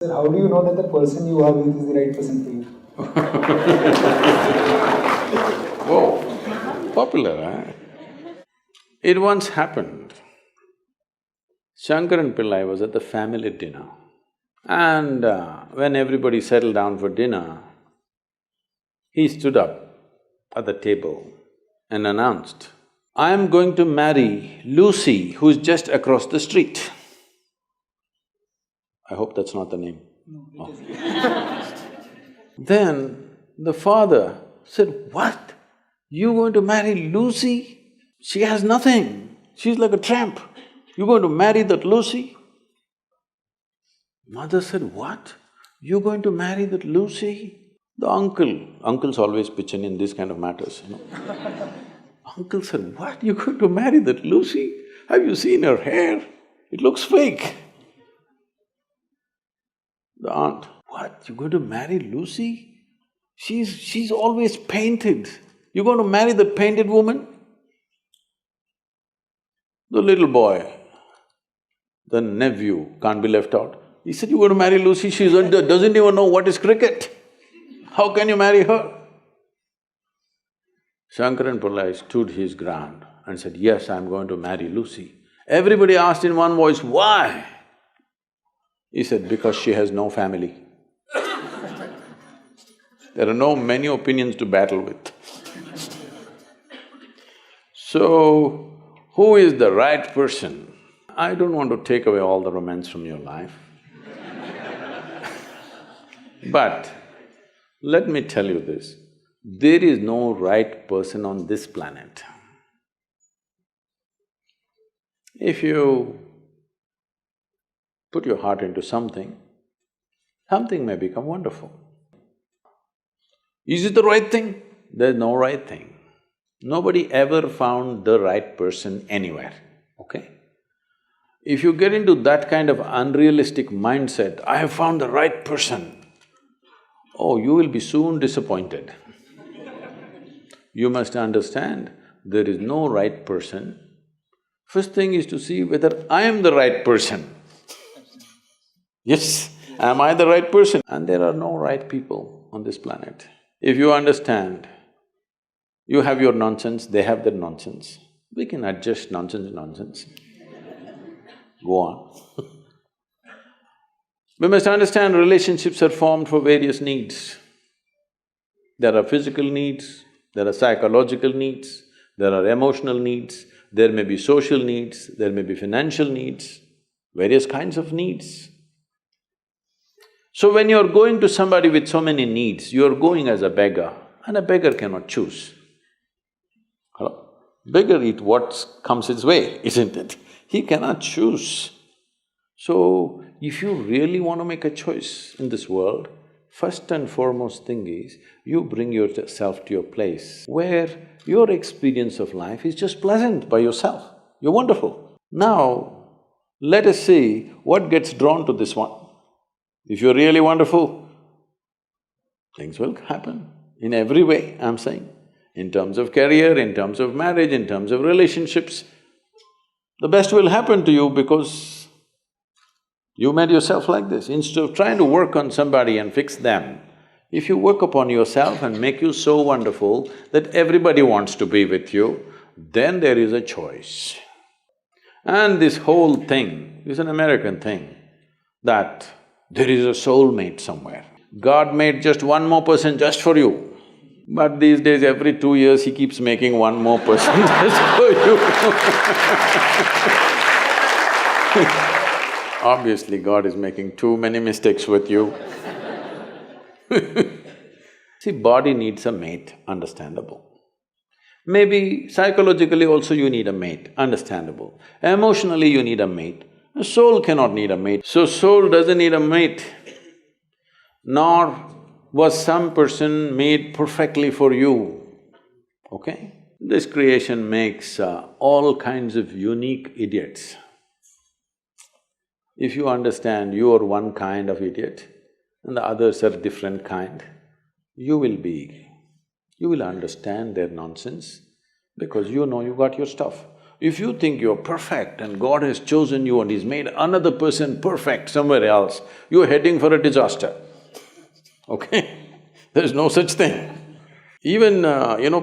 Sir, how do you know that the person you are with is the right person for you? Whoa, popular, eh? It once happened. Shankaran Pillai was at the family dinner, and when everybody settled down for dinner, he stood up at the table and announced, "I am going to marry Lucy, who's just across the street." I hope that's not the name. No, it Oh. is. Then the father said, "What? You going to marry Lucy? She has nothing. She's like a tramp. You going to marry that Lucy?" Mother said, "What? You going to marry that Lucy?" The uncles always pitch in these kind of matters, you know. Uncle said, "What? You going to marry that Lucy? Have you seen her hair? It looks fake." The aunt, "What? You going to marry Lucy? She's always painted. You going to marry that painted woman?" The little boy, the nephew, can't be left out. He said, "You going to marry Lucy? She doesn't even know what is cricket. How can you marry her?" Shankaran Pillai stood his ground and said, "Yes, I'm going to marry Lucy." Everybody asked in one voice, "Why?" He said, "Because she has no family." There are no many opinions to battle with. So, who is the right person? I don't want to take away all the romance from your life. But let me tell you this, there is no right person on this planet. If you put your heart into something, something may become wonderful. Is it the right thing? There's no right thing. Nobody ever found the right person anywhere, okay? If you get into that kind of unrealistic mindset, "I have found the right person," oh, you will be soon disappointed. You must understand, there is no right person. First thing is to see whether I am the right person. Yes, am I the right person? And there are no right people on this planet. If you understand, you have your nonsense, they have their nonsense, we can adjust nonsense. Go on. We must understand relationships are formed for various needs. There are physical needs, there are psychological needs, there are emotional needs, there may be social needs, there may be financial needs, various kinds of needs. So when you're going to somebody with so many needs, you're going as a beggar, and a beggar cannot choose. Hello? Beggar eat what comes his way, isn't it? He cannot choose. So, if you really want to make a choice in this world, first and foremost thing is, you bring yourself to your place where your experience of life is just pleasant by yourself. You're wonderful. Now, let us see what gets drawn to this one. If you're really wonderful, things will happen in every way, I'm saying. In terms of career, in terms of marriage, in terms of relationships, the best will happen to you because you made yourself like this. Instead of trying to work on somebody and fix them, if you work upon yourself and make you so wonderful that everybody wants to be with you, then there is a choice. And this whole thing is an American thing, that there is a soulmate somewhere. God made just one more person just for you. But these days, every 2 years, he keeps making one more person just for you. Obviously, God is making too many mistakes with you. See, body needs a mate, understandable. Maybe psychologically also you need a mate, understandable. Emotionally you need a mate. A soul cannot need a mate. So soul doesn't need a mate, nor was some person made perfectly for you, okay? This creation makes all kinds of unique idiots. If you understand you are one kind of idiot and the others are different kind, you will understand their nonsense because you know you got your stuff. If you think you're perfect and God has chosen you and He's made another person perfect somewhere else, you're heading for a disaster, okay? There's no such thing. Even,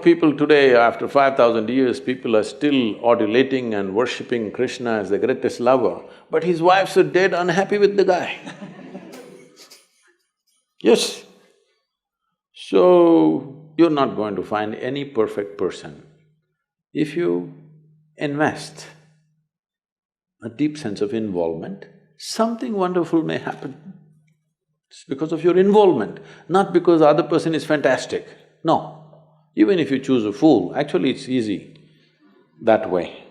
people today, after 5,000 years, people are still adulating and worshipping Krishna as the greatest lover, but his wives are dead unhappy with the guy. Yes. So, you're not going to find any perfect person. If you invest a deep sense of involvement, something wonderful may happen. It's because of your involvement, not because the other person is fantastic. No. Even if you choose a fool, actually it's easy that way.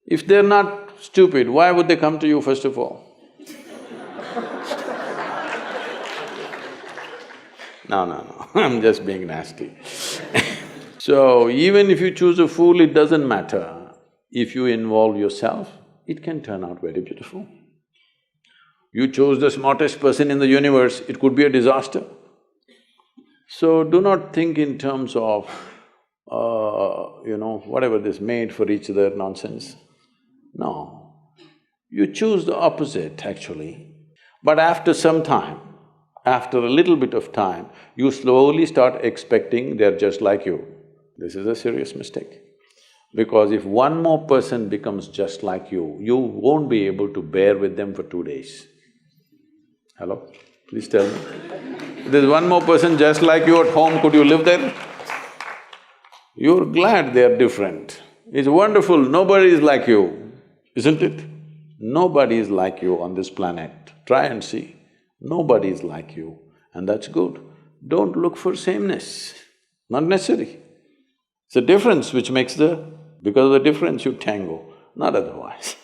If they're not stupid, why would they come to you first of all? No, I'm just being nasty. So, even if you choose a fool, it doesn't matter. If you involve yourself, it can turn out very beautiful. You chose the smartest person in the universe, it could be a disaster. So, do not think in terms of, whatever this made for each other nonsense. No. You choose the opposite, actually. But after some time, after a little bit of time, you slowly start expecting they're just like you. This is a serious mistake. Because if one more person becomes just like you won't be able to bear with them for 2 days. Hello? Please tell me. If there's one more person just like you at home, could you live there? You're glad they're different. It's wonderful, nobody is like you, isn't it? Nobody is like you on this planet. Try and see. Nobody is like you, and that's good. Don't look for sameness, not necessary. It's a difference which makes because of the difference you tango, not otherwise